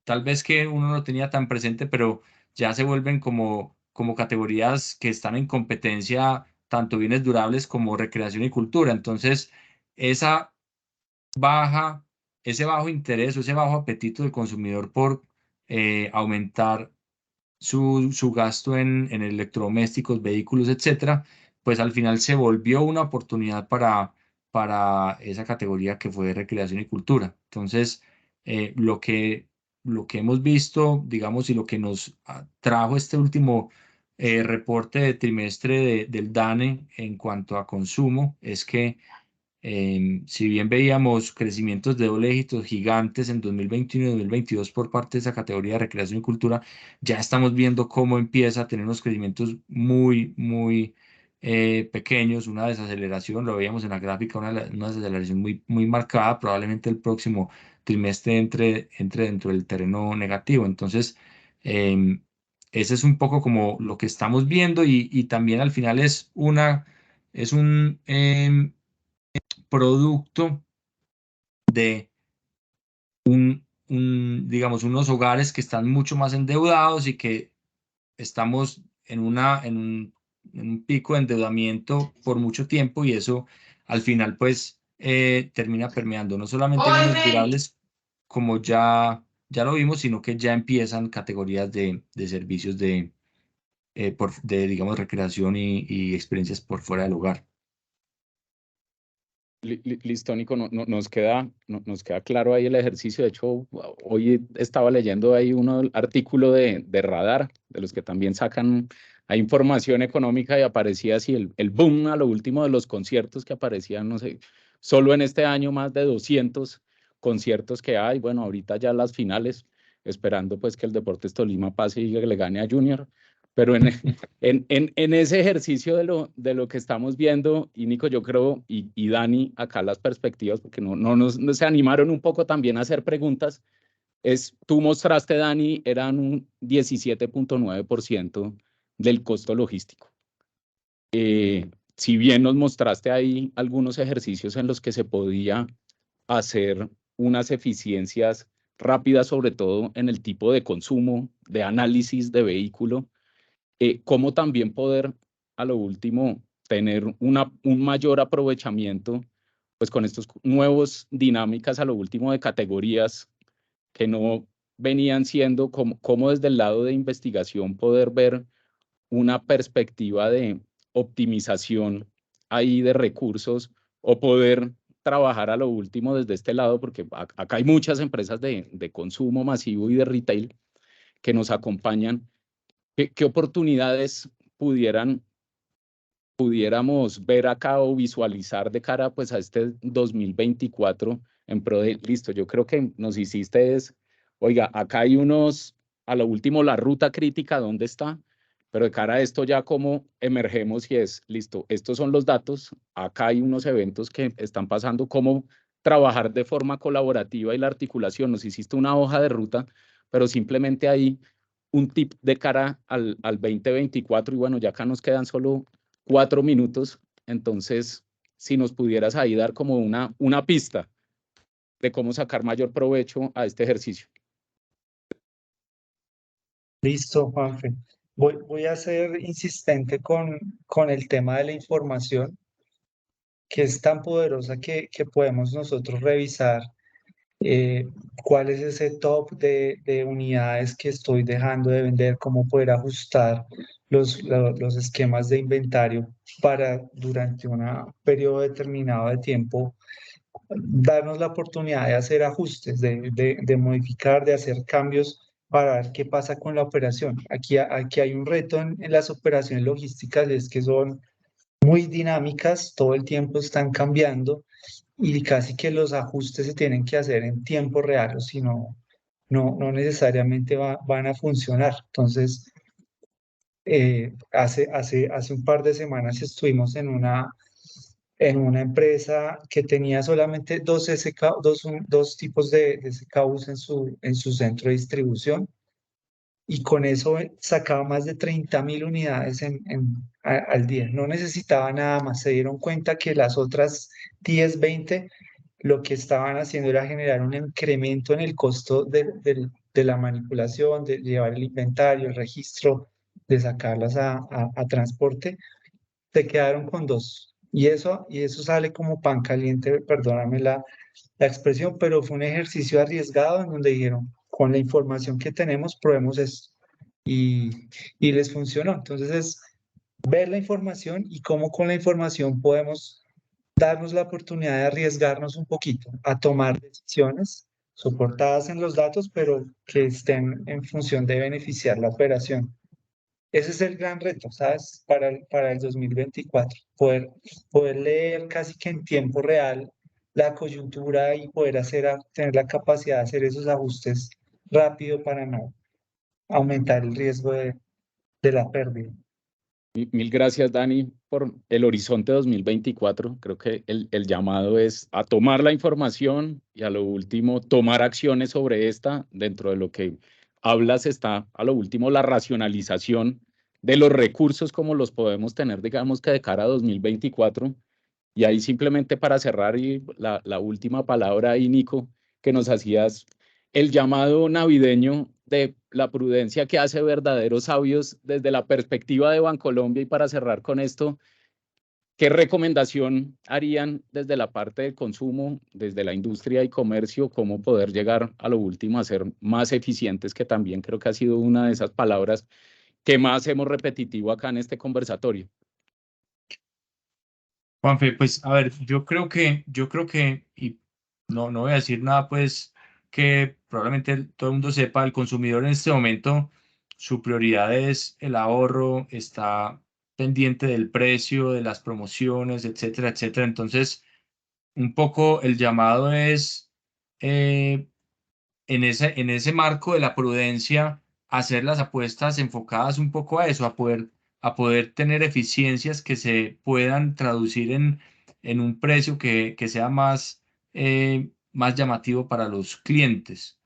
tal vez que uno no tenía tan presente, pero ya se vuelven como categorías que están en competencia, tanto bienes durables como recreación y cultura. Entonces, esa baja, ese bajo interés o ese bajo apetito del consumidor por aumentar su gasto en electrodomésticos, vehículos, etcétera, pues al final se volvió una oportunidad para esa categoría que fue recreación y cultura. Entonces, lo que hemos visto, digamos, y lo que nos trajo este último reporte de trimestre del DANE en cuanto a consumo es que si bien veíamos crecimientos de doble dígitos gigantes en 2021 y 2022 por parte de esa categoría de recreación y cultura, ya estamos viendo cómo empieza a tener unos crecimientos muy, muy pequeños, una desaceleración, lo veíamos en la gráfica, una desaceleración muy, muy marcada, probablemente el próximo trimestre entre dentro del terreno negativo. Entonces, ese es un poco como lo que estamos viendo y también al final es un producto de digamos, unos hogares que están mucho más endeudados y que estamos en un pico de endeudamiento por mucho tiempo y eso al final pues termina permeando no solamente bienes durables como ya lo vimos, sino que ya empiezan categorías de servicios digamos, recreación y experiencias por fuera del hogar. Listo, Nico, nos queda claro ahí el ejercicio. De hecho, hoy estaba leyendo ahí un artículo de Radar, de los que también sacan hay información económica, y aparecía así el boom a lo último de los conciertos que aparecían, no sé, solo en este año más de 200 conciertos que hay. Bueno, ahorita ya las finales, esperando pues que el Deportes Tolima pase y que le gane a Junior. Pero en ese ejercicio de lo que estamos viendo, y Nico, yo creo, y Dani, acá las perspectivas, porque no se animaron un poco también a hacer preguntas, tú mostraste, Dani, eran un 17.9% del costo logístico. Si bien nos mostraste ahí algunos ejercicios en los que se podía hacer unas eficiencias rápidas, sobre todo en el tipo de consumo, de análisis de vehículo, cómo también poder, a lo último, tener un mayor aprovechamiento, pues con estos nuevos dinámicas, a lo último, de categorías que no venían siendo, como desde el lado de investigación poder ver una perspectiva de optimización ahí de recursos, o poder trabajar a lo último desde este lado, porque acá hay muchas empresas de consumo masivo y de retail que nos acompañan. ¿Qué oportunidades pudiéramos ver acá o visualizar de cara pues a este 2024 en pro de, listo, yo creo que nos hiciste oiga, acá hay a lo último, la ruta crítica, ¿dónde está? Pero de cara a esto ya cómo emergemos, y listo, estos son los datos, acá hay unos eventos que están pasando, cómo trabajar de forma colaborativa y la articulación. Nos hiciste una hoja de ruta, pero simplemente ahí un tip de cara al 2024, y bueno, ya acá nos quedan solo 4 minutos, entonces si nos pudieras ahí dar como una pista de cómo sacar mayor provecho a este ejercicio. Listo, Juanfe. Voy a ser insistente con el tema de la información, que es tan poderosa que podemos nosotros revisar cuál es ese top de unidades que estoy dejando de vender, cómo poder ajustar los esquemas de inventario para durante un periodo determinado de tiempo darnos la oportunidad de hacer ajustes, de modificar, de hacer cambios para ver qué pasa con la operación. Aquí hay un reto en las operaciones logísticas, es que son muy dinámicas, todo el tiempo están cambiando y casi que los ajustes se tienen que hacer en tiempo real, o si no, no necesariamente van a funcionar. Entonces, hace un par de semanas estuvimos en una empresa que tenía solamente dos tipos de SKUs en su centro de distribución, y con eso sacaba más de 30.000 unidades al día. No necesitaba nada más. Se dieron cuenta que las otras 10, 20, lo que estaban haciendo era generar un incremento en el costo de la manipulación, de llevar el inventario, el registro, de sacarlas a transporte. Se quedaron con dos. Y eso sale como pan caliente, perdóname la expresión, pero fue un ejercicio arriesgado en donde dijeron, con la información que tenemos, probemos esto. Y les funcionó. Entonces es ver la información y cómo con la información podemos darnos la oportunidad de arriesgarnos un poquito a tomar decisiones soportadas en los datos, pero que estén en función de beneficiar la operación. Ese es el gran reto, ¿sabes? Para el 2024, poder leer casi que en tiempo real la coyuntura y poder tener la capacidad de hacer esos ajustes rápido para no aumentar el riesgo de la pérdida. Mil gracias, Dani, por el horizonte 2024. Creo que el llamado es a tomar la información y a lo último tomar acciones sobre esta. Dentro de lo que hablas está a lo último la racionalización de los recursos, como los podemos tener, digamos que de cara a 2024. Y ahí simplemente para cerrar, y la última palabra ahí, Nico, que nos hacías el llamado navideño de la prudencia que hace verdaderos sabios desde la perspectiva de Bancolombia. Y para cerrar con esto, ¿qué recomendación harían desde la parte del consumo, desde la industria y comercio, cómo poder llegar a lo último a ser más eficientes, que también creo que ha sido una de esas palabras que más hemos repetitivo acá en este conversatorio? Juanfe, pues a ver, yo creo que, y no voy a decir nada, pues que probablemente todo el mundo sepa, el consumidor en este momento, su prioridad es el ahorro, está pendiente del precio, de las promociones, etcétera, etcétera. Entonces, un poco el llamado es, eh, en ese marco de la prudencia, hacer las apuestas enfocadas un poco a eso, a poder tener eficiencias que se puedan traducir en un precio que sea más, más llamativo para los clientes.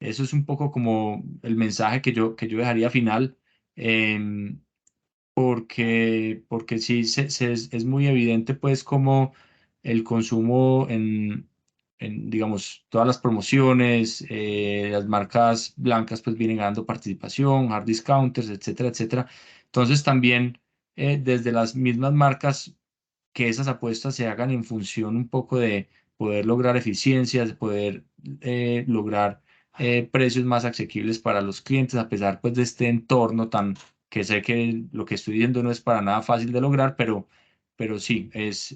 Eso es un poco como el mensaje que yo dejaría final, em, porque sí es muy evidente pues como el consumo digamos, todas las promociones, las marcas blancas pues vienen ganando participación, hard discounters, etcétera, etcétera. Entonces también desde las mismas marcas que esas apuestas se hagan en función un poco de poder lograr eficiencias, de poder lograr precios más asequibles para los clientes, a pesar pues de este entorno tan que sé que lo que estoy diciendo no es para nada fácil de lograr, pero sí, es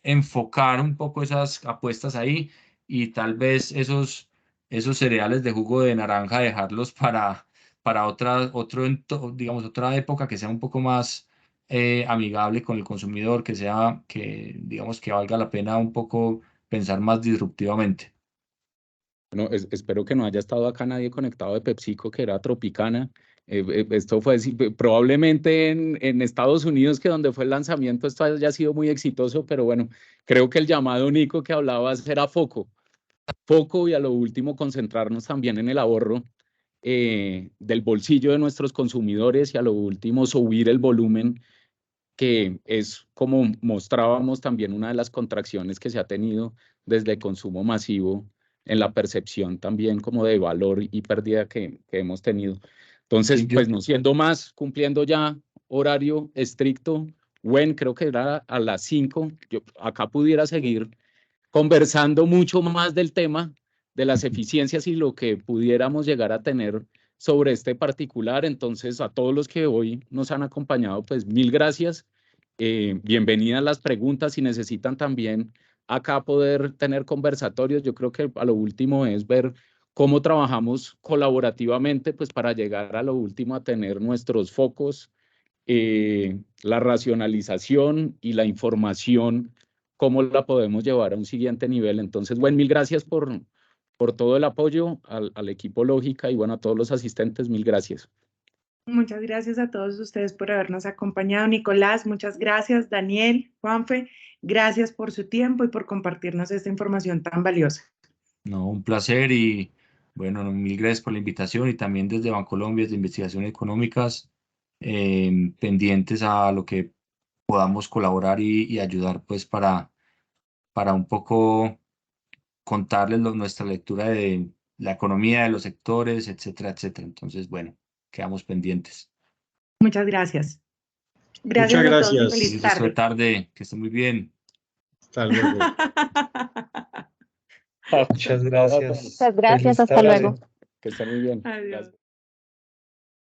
enfocar un poco esas apuestas ahí y tal vez esos cereales de jugo de naranja dejarlos para digamos, otra época que sea un poco más amigable con el consumidor, que sea, que digamos que valga la pena un poco pensar más disruptivamente. No, espero que no haya estado acá nadie conectado de PepsiCo, que era Tropicana. Esto fue probablemente en Estados Unidos, que donde fue el lanzamiento, esto haya sido muy exitoso, pero bueno, creo que el llamado Nico que hablabas era foco. Foco y a lo último concentrarnos también en el ahorro del bolsillo de nuestros consumidores y a lo último subir el volumen, que es como mostrábamos también una de las contracciones que se ha tenido desde el consumo masivo en la percepción también como de valor y pérdida que hemos tenido. Entonces, Sí, pues no siendo más, cumpliendo ya horario estricto, bueno, creo que era a las 5, yo acá pudiera seguir conversando mucho más del tema, de las eficiencias y lo que pudiéramos llegar a tener sobre este particular. Entonces, a todos los que hoy nos han acompañado, pues mil gracias. Bienvenidas las preguntas. Si necesitan también acá poder tener conversatorios, yo creo que a lo último es ver cómo trabajamos colaborativamente, pues para llegar a lo último a tener nuestros focos, la racionalización y la información, cómo la podemos llevar a un siguiente nivel. Entonces, bueno, mil gracias por todo el apoyo al equipo Lógica y bueno, a todos los asistentes, mil gracias. Muchas gracias a todos ustedes por habernos acompañado. Nicolás, muchas gracias. Daniel, Juanfe, gracias por su tiempo y por compartirnos esta información tan valiosa. no, un placer y bueno, mil gracias por la invitación y también desde Bancolombia, de Investigaciones Económicas, pendientes a lo que podamos colaborar y ayudar pues para un poco contarles nuestra lectura de la economía, de los sectores, etcétera, etcétera. Entonces, bueno, quedamos pendientes. Muchas gracias. Muchas Gracias a todos y gracias. feliz Feliz resto de tarde. tarde, que estén muy bien. Hasta luego. Muchas gracias. Muchas gracias, Feliz hasta tarde. luego. Que estén muy bien. Adiós. Gracias.